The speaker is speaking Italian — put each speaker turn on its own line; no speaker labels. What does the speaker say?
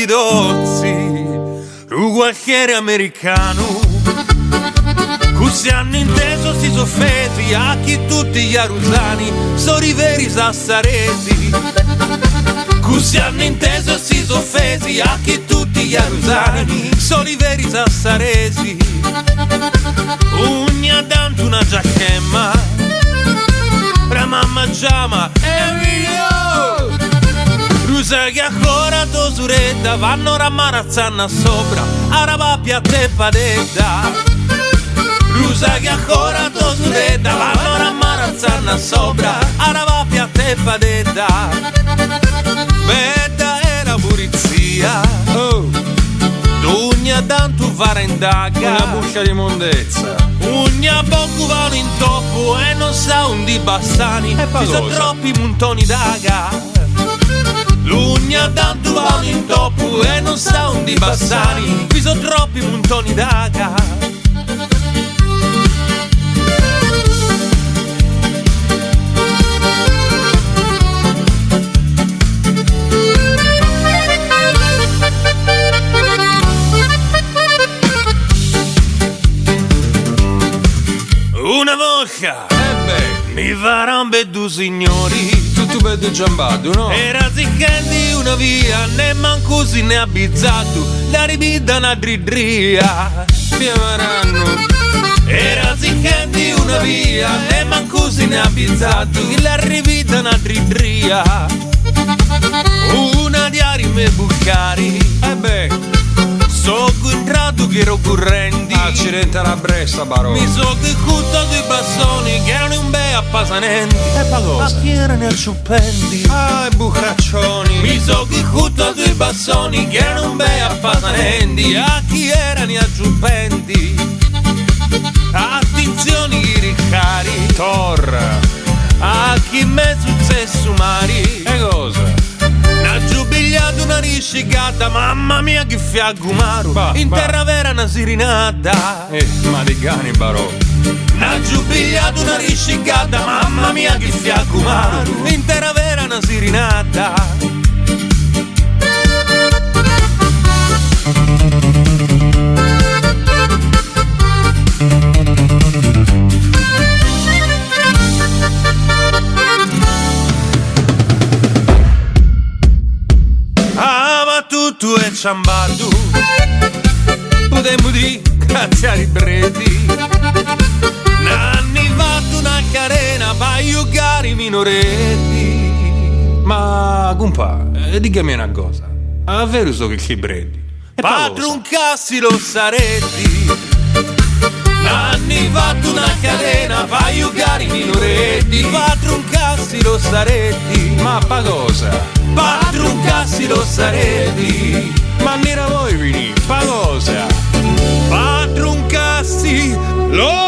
dozzi, un qualche americano, così hanno inteso si soffesi a chi tutti gli arusani sono i veri sassaresi. Così hanno inteso si soffesi a chi tutti gli arusani sono i veri sassaresi. Ogni tanto una giacchemma, la mamma chiama Emilio. Rusa che ancora tua sorella vanno rammarazzando sopra a pappia te padetta. Rusa che ancora tua sorella vanno rammarazzando sopra a pappia te padetta. Betta è la pulizia, oh, ogni tanto fare indaga,
una buscia di mondezza.
ogni poco vanno in toppo e non sa un di Bassani, ci sono troppi montoni d'aga. Ogni tanto vanno in toppo e non sa un di Bassani, ci sono troppi montoni d'aga. Una volta mi faranno due signori,
tutto per giambato, no?
era zicchendi una via, ne manco si ne abbizzato, la ripida una dridria.
Piamaranno.
Era zicchendi una via, ne manco si ne abbizzato, la ripida una dridria. Una diari me buccari, so entrato che ero correnti.
Accidente alla bressa, baro.
Mi so che cutta dei bastoni che erano un bei appasanenti.
E pagosa.
Ma chi erano i ciuppendi?
Ah, i bucaccioni.
Mi so che cutta dei bastoni che erano un bei appasanenti. A chi erano i ciuppendi? Attenzione i riccari.
Torra.
A chi me successo mari.
E cosa?
N'ha giubigliato una riscicata, mamma mia che fiaggumaro. In terra vera una sirinata.
Ma di cani, baro.
N'ha giubigliato una riscicata, mamma mia che fiaggumaro. In terra vera una sirinata. Tu e ciambato, potremmo dire grazie ai bredi. Nanni fatto una carena per aiutare i minoretti.
Ma, compa, diggami una cosa. A vero so che chi bredi?
Patron Cassi lo saretti. Nanni fatto una carena per aiutare i minoretti. Patron Cassi lo saretti.
Ma pa cosa?
Patron Cassi lo saretti.
Ma nera voi vini, pa cosa?
Patron Cassi lo